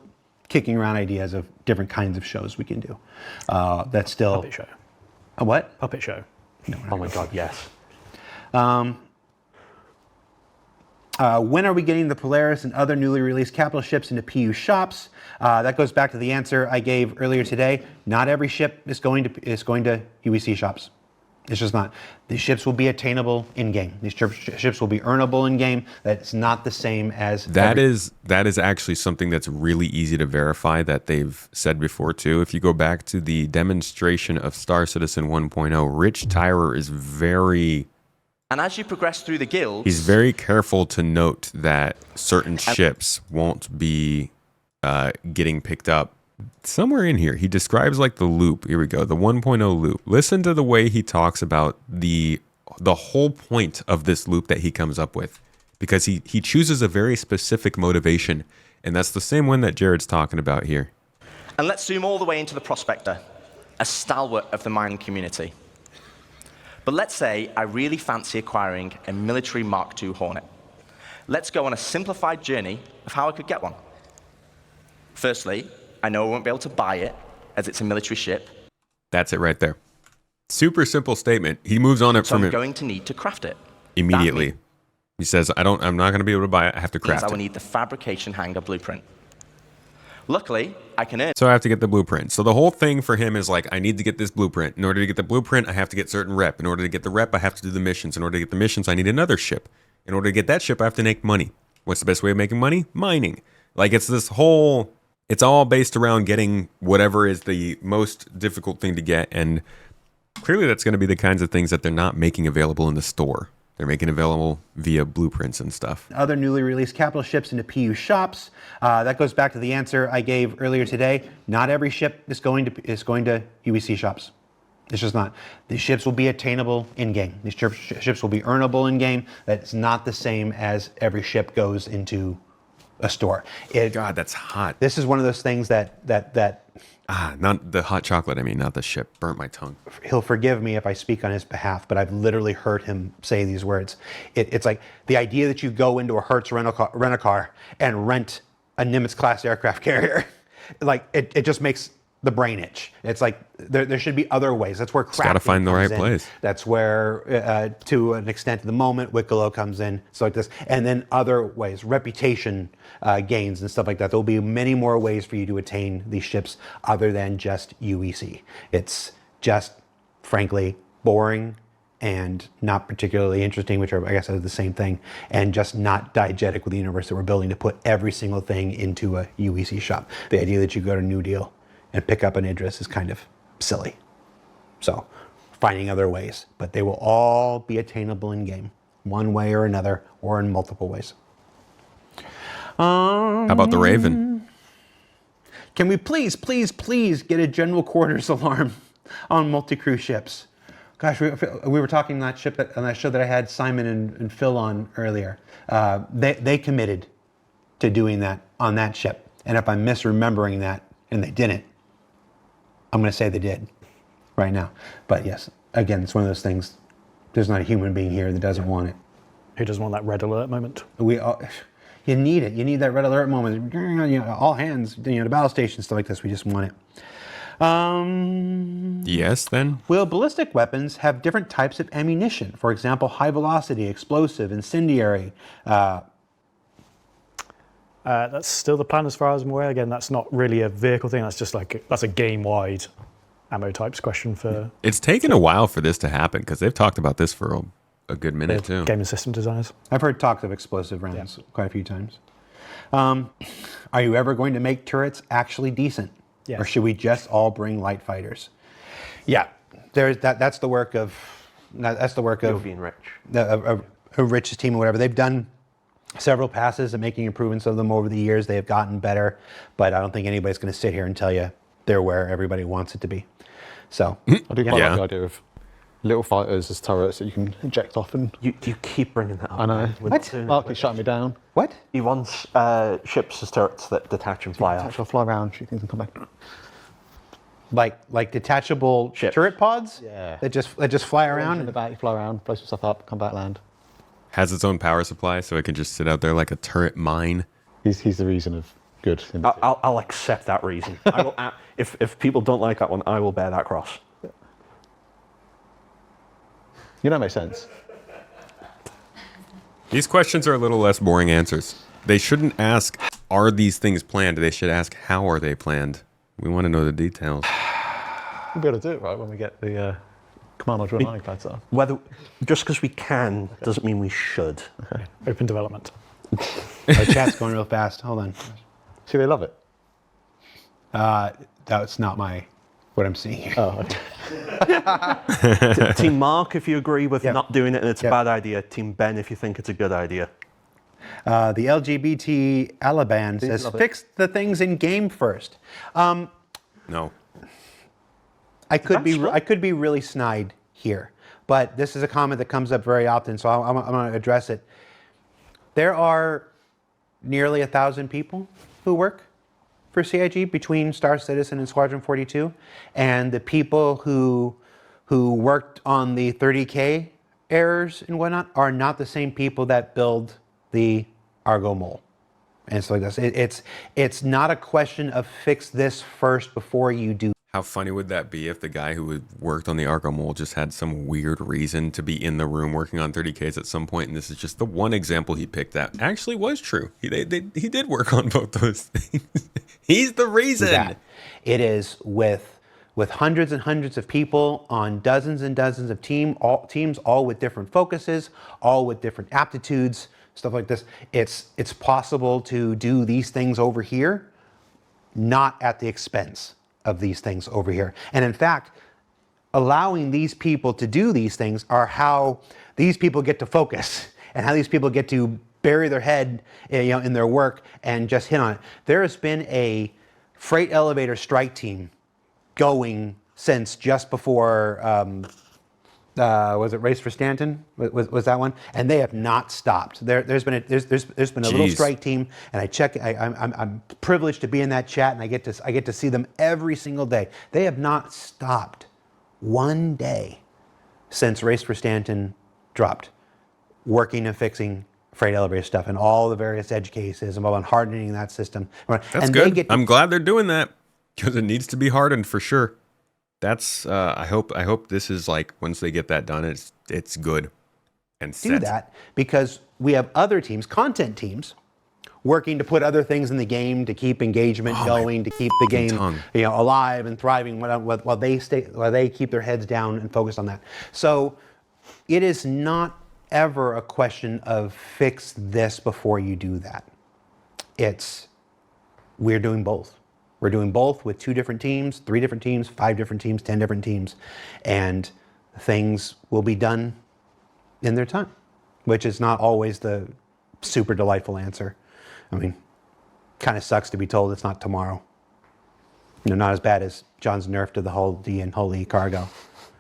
kicking around ideas of different kinds of shows we can do. That's still... Puppet show. A what? Puppet show. No, Oh my God, yes. When are we getting the Polaris and other newly released capital ships into PU shops? That goes back to the answer I gave earlier today. Not every ship is going to UEC shops. It's just not. These ships will be attainable in game. These ships will be earnable in game. That's not the same as that is actually something that's really easy to verify that they've said before too. If you go back to the demonstration of Star Citizen 1.0, Rich Tyrer is very... And as you progress through the guilds... He's very careful to note that certain ships won't be getting picked up. Somewhere in here, he describes like the loop. Here we go, the 1.0 loop. Listen to the way he talks about the whole point of this loop that he comes up with. Because he chooses a very specific motivation. And that's the same one that Jared's talking about here. And let's zoom all the way into the Prospector, a stalwart of the mining community. But let's say I really fancy acquiring a military Mark II Hornet. Let's go on a simplified journey of how I could get one. Firstly, I know I won't be able to buy it, as it's a military ship. That's it right there. Super simple statement. He moves on it So from I'm it going to need to craft it. immediately. He says, I'm not going to be able to buy it. I have to That means craft I will it. need the fabrication hangar blueprint. Luckily, I can earn. So I have to get the blueprint. So the whole thing for him is like, I need to get this blueprint. In order to get the blueprint, I have to get certain rep. In order to get the rep, I have to do the missions. In order to get the missions, I need another ship. In order to get that ship, I have to make money. What's the best way of making money? Mining. Like it's this whole... It's all based around getting whatever is the most difficult thing to get. And clearly that's going to be the kinds of things that they're not making available in the store. They're making available via blueprints and stuff. Other newly released capital ships into PU shops. That goes back to the answer I gave earlier today. Not every ship is going to UEC shops. It's just not. These ships will be attainable in-game. These ships will be earnable in-game. That's not the same as every ship goes into a store. God, that's hot. This is one of those things that Not the hot chocolate, I mean, not the ship. Burnt my tongue. he'll forgive me if I speak on his behalf, but I've literally heard him say these words. It's like the idea that you go into a Hertz rent-a-car and rent a Nimitz-class aircraft carrier, like it just makes the brain itch. It's like there should be other ways. That's where crafting Got to find the right comes in. place. That's where, to an extent, at the moment, Wicklow comes in, so like this, and then other ways, reputation gains and stuff like that. There'll be many more ways for you to attain these ships other than just UEC. It's just, frankly, boring and not particularly interesting, which are, I guess, are the same thing, and just not diegetic with the universe that we're building to put every single thing into a UEC shop. The idea that you go to New Deal and pick up an Idris is kind of silly. So, finding other ways, but they will all be attainable in game, one way or another, or in multiple ways. How about the Raven? Can we please get a general quarters alarm on multi-crew ships? Gosh, we were talking on that show that I had Simon and Phil on earlier. They committed to doing that on that ship, and if I'm misremembering that, and they didn't, I'm going to say they did right now. But yes, again, it's one of those things. There's not a human being here that doesn't want it. Who doesn't want that red alert moment? You need it. You need that red alert moment. You know, all hands, the battle station, stuff like this. We just want it. Yes, then? Will ballistic weapons have different types of ammunition? For example, high velocity, explosive, incendiary. That's still the plan as far as I'm aware. Again, that's not really a vehicle thing. That's just that's a game-wide ammo types question for It's taken a while for this to happen because they've talked about this for a good minute too. game and system designers. I've heard talks of explosive rounds quite a few times. Are you ever going to make turrets actually decent? Yes. Or should we just all bring light fighters? Yeah, that's the work of being rich. of Rich's team or whatever. They've done several passes at making improvements of them over the years. They have gotten better, but I don't think anybody's going to sit here and tell you they're where everybody wants it to be. So I do quite Yeah. like the idea of little fighters as turrets that you can eject off and. You keep bringing that up. I know. What? Mark is shutting me down. what? He wants ships as turrets that detach and fly off. Actually, I'll fly around, shoot things and come back. Like detachable Ships. turret pods? Yeah. That just fly In the around. back, you fly around, blow some stuff up, come back, land. Has its own power supply, so it can just sit out there like a turret mine. He's the reason of good. In the team. I'll accept that reason. I will, if people don't like that one, I will bear that cross. You know, it makes sense. These questions are a little less boring answers. They shouldn't ask, are these things planned? They should ask, how are they planned? We want to know the details. We'll be able to do it, right, when we get the command module and iPads up. Whether just because we can doesn't mean we should. Open development. Oh, chat's going real fast. Hold on. See, they love it. That's not what I'm seeing here. Oh, okay. Team Mark, if you agree with Yep. not doing it and it's Yep. a bad idea. Team Ben, if you think it's a good idea. The LGBT Alaban says, love it. fix the things in game first. No. I could That's be really snide here, but this is a comment that comes up very often, so I'm going to address it. There are nearly 1,000 people who work for CIG between Star Citizen and Squadron 42, and the people who worked on the 30K errors and whatnot are not the same people that build the Argo Mole. And so like this, it's not a question of fix this first before you do. How funny would that be if the guy who had worked on the Argo Mole just had some weird reason to be in the room working on 30Ks at some point, and this is just the one example he picked that actually was true. He did work on both those things. He's the reason. That. It is with hundreds and hundreds of people on dozens and dozens of teams, all with different focuses, all with different aptitudes, stuff like this. It's possible to do these things over here, not at the expense of these things over here. And in fact, allowing these people to do these things are how these people get to focus and how these people get to bury their head, in their work and just hit on it. There has been a freight elevator strike team going since just before, was it Race for Stanton? Was that one? And they have not stopped. There's been a little strike team, and I'm privileged to be in that chat, and I get to see them every single day. They have not stopped one day since Race for Stanton dropped, working and fixing freight elevator stuff and all the various edge cases and hardening that system. That's good. I'm glad they're doing that because it needs to be hardened for sure. That's I hope this is like once they get that done, it's good and set. Do that because we have other teams, content teams, working to put other things in the game to keep engagement going, to keep the game alive and thriving while they keep their heads down and focus on that. So it is not ever a question of fix this before you do that. We're doing both. We're doing both with 2 different teams, 3 different teams, 5 different teams, 10 different teams, and things will be done in their time, which is not always the super delightful answer. I mean, kind of sucks to be told it's not tomorrow. Not as bad as John's nerf to the whole D and Holy cargo.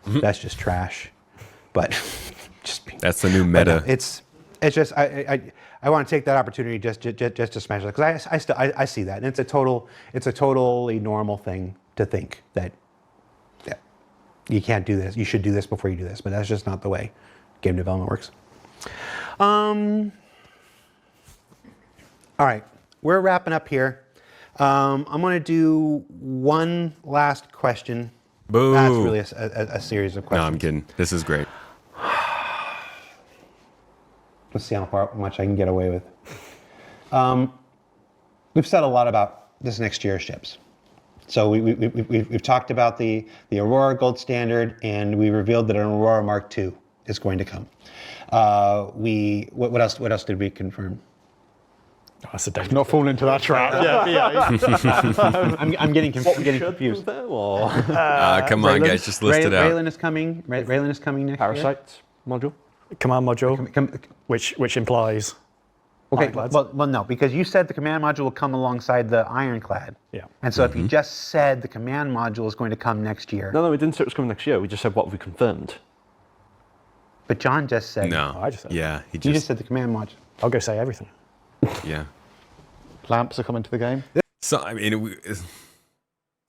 That's just trash. But that's the new meta. It's just I want to take that opportunity just to smash it because I see that, and it's a totally normal thing to think that you can't do this. You should do this before you do this, but that's just not the way game development works. All right, we're wrapping up here. I'm going to do one last question. Boo. That's really a series of questions. No, I'm kidding. This is great. Let's see how much I can get away with. We've said a lot about this next year's ships. So we've talked about the Aurora Gold Standard, and we revealed that an Aurora Mark II is going to come. What else did we confirm? Oh, that's a dangerous. Not falling into that trap. I'm getting confused. Come on, guys, just list it out. Raylan is coming. Raylan is coming next year. Parasite module. Command module, which implies. Okay, well, no, because you said the command module will come alongside the Ironclad. Yeah. And so if you just said the command module is going to come next year. No, we didn't say it was coming next year. We just said what we confirmed. But John just said. No. I just said. Yeah, You just said the command module. I'll go say everything. Yeah. Lamps are coming to the game. So I mean,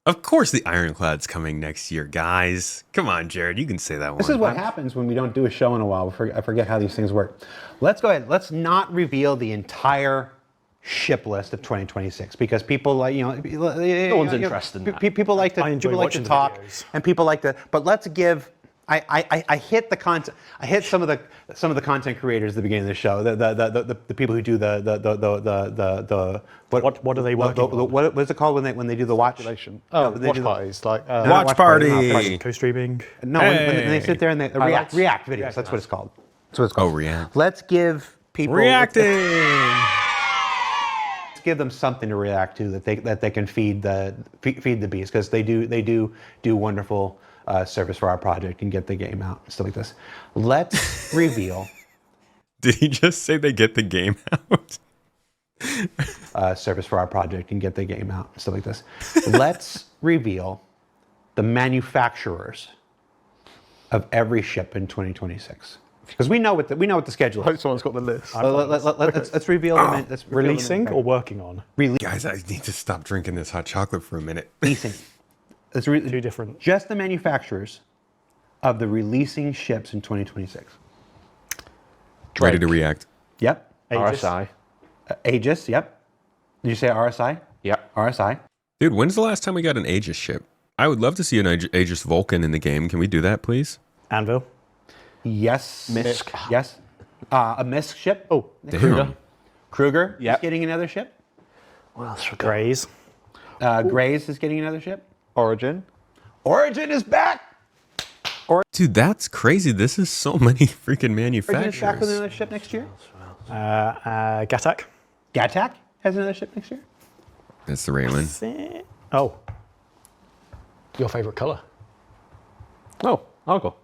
of course the Ironclad's coming next year, guys. Come on, Jared, you can say that one. This is what happens when we don't do a show in a while. I forget how these things work. Let's go ahead. Let's not reveal the entire ship list of 2026 because people like no one's interested in that. People like to talk and people like to. But let's give. I hit the content. I hit some of the content creators at the beginning of the show. The people who do the what are they working on? What is it called when they do the watch? Watch parties like watch party. Co-streaming. No, when they sit there and they react videos. That's what it's called. That's what it's called. Oh, react. Let's give people reacting. Let's give them something to react to that they can feed the beast because they do wonderful service for our project and get the game out and stuff like this. Let's reveal. Did he just say they get the game out? Service for our project and get the game out and stuff like this. Let's reveal the manufacturers of every ship in 2026 because we know what the schedule I hope is. someone's got the list. Let's reveal the Releasing or working on? Guys, I need to stop drinking this hot chocolate for a minute. Releasing. Two different. Just the manufacturers of the releasing ships in 2026. Ready to react. Yep. Aegis. RSI. Aegis, yep. Did you say RSI? Yep. RSI. Dude, when's the last time we got an Aegis ship? I would love to see an Aegis Vulcan in the game. Can we do that, please? Anvil. Yes. Misk. Yes. A Misk ship. Oh, Damn. Kruger is Yep. getting another ship. What else we got? Grays. Grays is getting another ship. Origin. Origin is back. Dude, that's crazy. This is so many freaking Origin is back with manufacturers. another ship next year. Gatak. Gatak has another ship next year. That's the Raylan. Oh. Your favorite color? Oh, I'll go.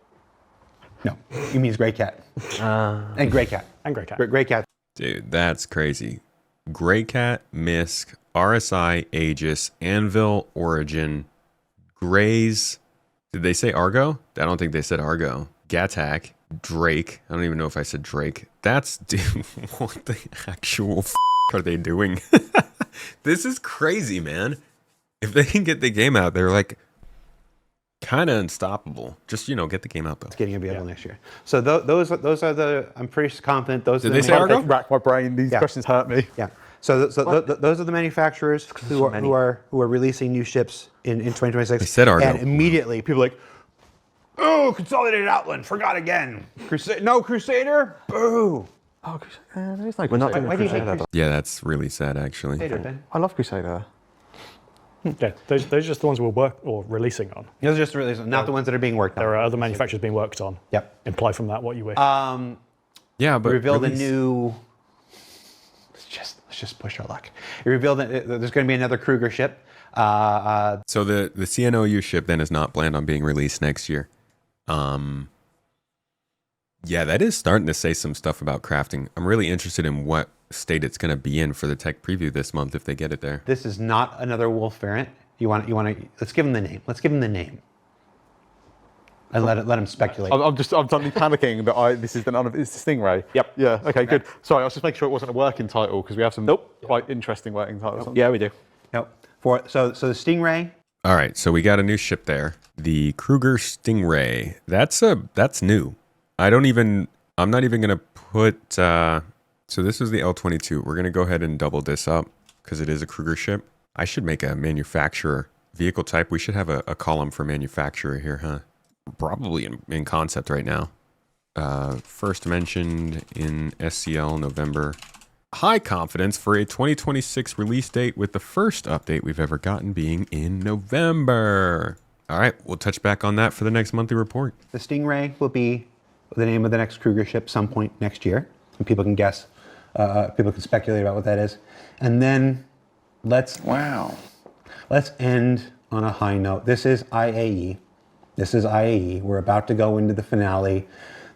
No, he means Grey Cat. And Grey Cat. And Grey Cat. Grey Cat. Dude, that's crazy. Grey Cat, Misk, RSI, Aegis, Anvil, Origin, Grays. Did they say Argo? I don't think they said Argo. Gattack, Drake. I don't even know if I said Drake. That's, dude, what the actual are they doing? This is crazy, man. If they can get the game out, they're like kind of unstoppable. Just, get the game out though. It's getting available next year. So those are the, I'm pretty confident those Did are they the say Argo? Rack my brain. These questions hurt me. Yeah. So those are the manufacturers who are releasing new ships in 2026. They said Argo. And immediately people are like, oh, Consolidated Outland, forgot again. Crusader, boo. Oh, it's like We're not doing Why do you hate Crusader. Yeah, that's really sad actually. Crusader, Ben? I love Crusader. Yeah, those are just the ones we're releasing on. Those are just really not the ones that are being worked on. There are other manufacturers being worked on. Yep. Imply from that what you wish. Yeah, but Revealed release- a new. Let's just push our luck. It revealed that there's going to be another Kruger ship. So the CNOU ship then is not planned on being released next year. Yeah, that is starting to say some stuff about crafting. I'm really interested in what state it's going to be in for the tech preview this month if they get it there. This is not another Wolf variant. You want to? Let's give him the name. Let's give him the name. And let him speculate. I'm suddenly panicking that this is it's Stingray. Yep. Yeah. Okay. Good. Sorry, I was just making sure it wasn't a working title because we have some quite interesting working titles. Yeah, we do. Nope. So the Stingray. All right, so we got a new ship there. The Kruger Stingray. That's new. I'm not even going to put, so this is the L-22. We're going to go ahead and double this up because it is a Kruger ship. I should make a manufacturer vehicle type. We should have a column for manufacturer here, huh? Probably in concept right now. First mentioned in SCL November. High confidence for a 2026 release date with the first update we've ever gotten being in November. All right, we'll touch back on that for the next monthly report. The Stingray will be the name of the next Kruger ship some point next year. And people can guess. People can speculate about what that is. And then let's end on a high note. This is IAE. We're about to go into the finale.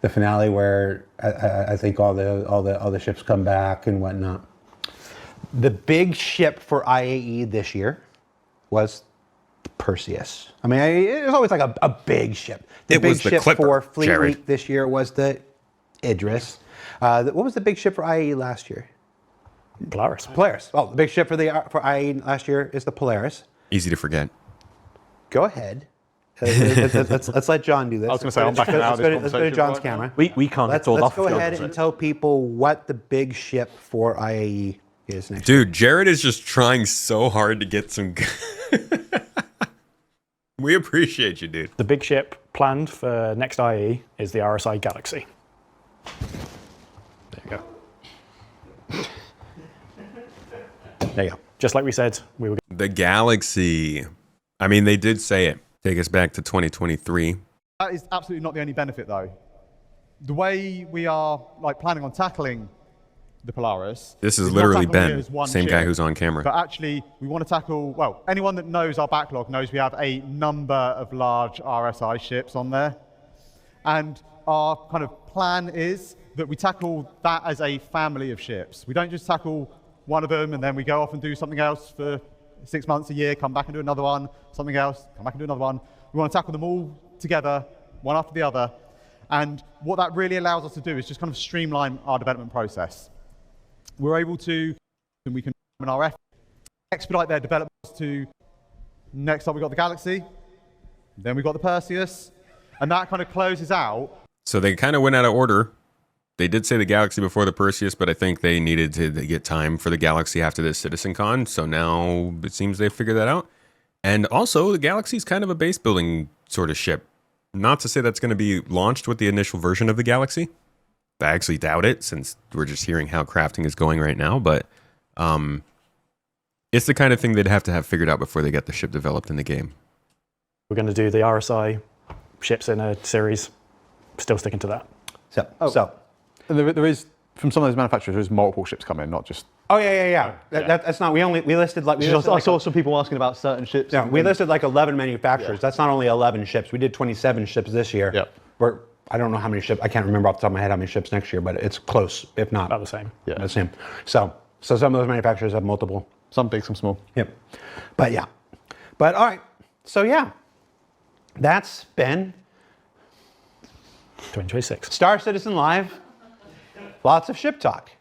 The finale where I think all the ships come back and whatnot. The big ship for IAE this year was the Perseus. I mean, it was always like a big ship. It big was the ship Clipper, for Fleet Jared. Week this year was the Idris. What was the big ship for IAE last year? Polaris. Polaris. Oh, the big ship for IAE last year is the Polaris. Easy to forget. Go ahead. Let's let John do this. I was going to say, I'm backing out of this Let's go to conversation John's right now. camera. We can't get told Let's off. go if John ahead does and it. tell people what the big ship for IAE is next. Dude, Jared is just trying so hard to get some... We appreciate you, dude. The big ship planned for next IE is the RSI Galaxy. There you go. There you go. Just like we said, we were The Galaxy. I mean, they did say it. Take us back to 2023. That is absolutely not the only benefit, though. The way we are planning on tackling the Polaris. This is not literally tackling it Ben, as one same ship, guy who's on camera. But actually, we want to tackle, well, anyone that knows our backlog knows we have a number of large RSI ships on there. And our kind of plan is that we tackle that as a family of ships. We don't just tackle one of them and then we go off and do something else for 6 months, a year, come back and do another one, something else, come back and do another one. We want to tackle them all together, one after the other. And what that really allows us to do is just kind of streamline our development process. We're able to, and we can, in our effort, expedite their developments to, next up we've got the Galaxy, then we've got the Perseus, and that kind of closes out. So they kind of went out of order. They did say the Galaxy before the Perseus, but I think they needed to get time for the Galaxy after this CitizenCon. So now it seems they figured that out. And also, the Galaxy is kind of a base building sort of ship. Not to say that's going to be launched with the initial version of the Galaxy. I actually doubt it, since we're just hearing how crafting is going right now. But it's the kind of thing they'd have to have figured out before they get the ship developed in the game. We're going to do the RSI ships in a series. Still sticking to that. So And there is from some of those manufacturers, there's multiple ships coming, not just. Oh yeah. That's not. We listed like. I saw some people asking about certain ships. Yeah, we listed like 11 manufacturers. That's not only 11 ships. We did 27 ships this year. Yep. I don't know how many ships. I can't remember off the top of my head how many ships next year, but it's close, if not About the same. Yeah. the same. So some of those manufacturers have multiple. Some big, some small. Yep. But yeah. But all right. So yeah, that's been 2026. Star Citizen Live. Lots of ship talk.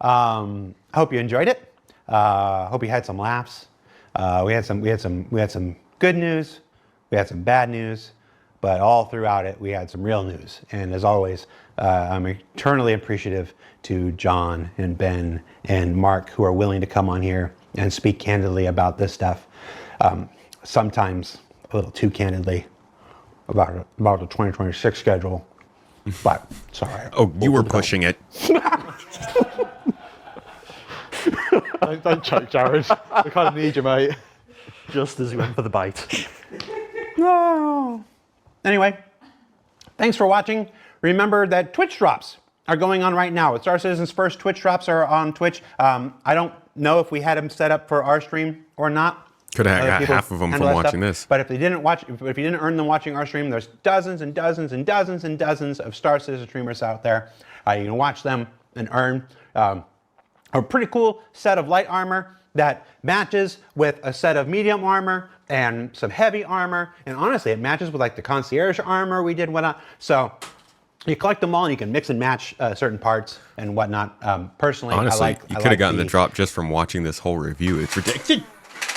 I hope you enjoyed it. Hope you had some laughs. We had some good news. We had some bad news. But all throughout it, we had some real news. And as always, I'm eternally appreciative to John and Ben and Mark, who are willing to come on here and speak candidly about this stuff. Sometimes a little too candidly about the 2026 schedule. But sorry. Oh, you were pushing it. Don't choke, Jared. We kind of need you, mate. Just as he went for the bite. No. Anyway, thanks for watching. Remember that Twitch drops are going on right now. Star Citizen's first Twitch drops are on Twitch. I don't know if we had them set up for our stream or not. Could have Other got people half of them handle from that watching stuff. this. But if they didn't watch, if you didn't earn them watching our stream, there's dozens and dozens and dozens and dozens of Star Citizen streamers out there. You can watch them and earn a pretty cool set of light armor that matches with a set of medium armor and some heavy armor. And honestly, it matches with like the concierge armor we did, whatnot. So you collect them all and you can mix and match certain parts and whatnot. Personally, Honestly, you could have gotten the drop just from watching this whole review. It's ridiculous.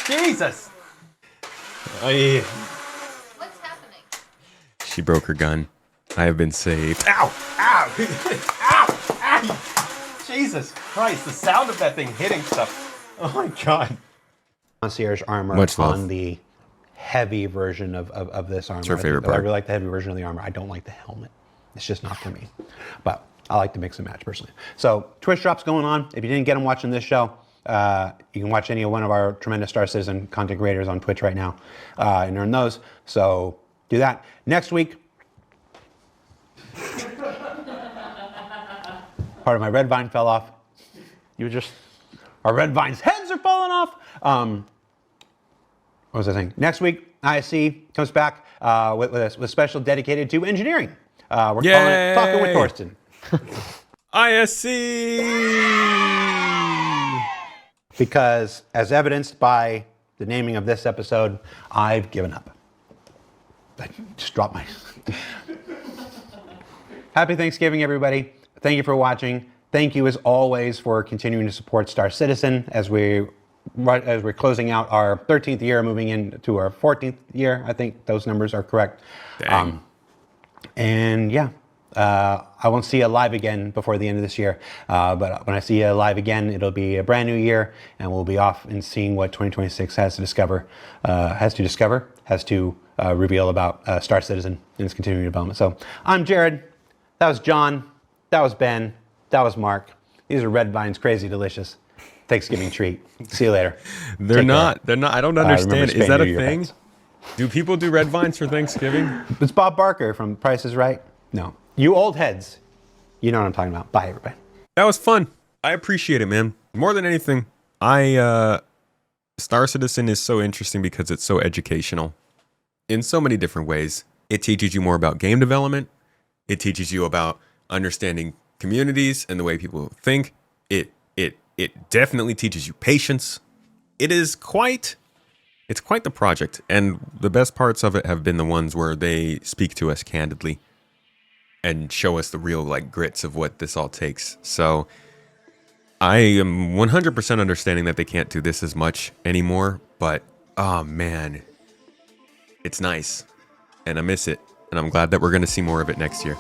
Jesus! What's happening? She broke her gun. I have been saved. Ow! Ow! Ow! Ow! Jesus Christ, the sound of that thing hitting stuff. Oh my God. Concierge armor Much love. on the heavy version of this armor. It's her I favorite think- I part. really like the heavy version of the armor. I don't like the helmet. It's just not for me. But I like to mix and match personally. So Twitch drops going on. If you didn't get them watching this show, you can watch any one of our tremendous Star Citizen content creators on Twitch right now and earn those. So do that. Next week, part of my red vine fell off. You were just... Our red vine's heads are falling off. What was I saying? Next week, ISC comes back with a special dedicated to engineering. We're calling it Talking with Thorsten. ISC! Because, as evidenced by the naming of this episode, I've given up. I just dropped my... Happy Thanksgiving, everybody. Thank you for watching. Thank you, as always, for continuing to support Star Citizen as we're closing out our 13th year, moving into our 14th year. I think those numbers are correct. Dang. And yeah, I won't see you live again before the end of this year. But when I see you live again, it'll be a brand new year, and we'll be off and seeing what 2026 has to reveal about Star Citizen and its continuing development. So I'm Jared. That was John. That was Ben. That was Mark. These are Red Vine's Crazy Delicious Thanksgiving treat. See you later. They're Take not. care. They're not. I don't understand. remember Is that a spaying your thing? pets. Do people do red vines for Thanksgiving? It's Bob Barker from Price is Right. No. You old heads. You know what I'm talking about. Bye, everybody. That was fun. I appreciate it, man. More than anything, Star Citizen is so interesting because it's so educational in so many different ways. It teaches you more about game development. It teaches you about understanding communities and the way people think. It definitely teaches you patience. It's quite the project, and the best parts of it have been the ones where they speak to us candidly and show us the real grits of what this all takes. So I am 100% understanding that they can't do this as much anymore, but oh man, it's nice and I miss it, and I'm glad that we're going to see more of it next year.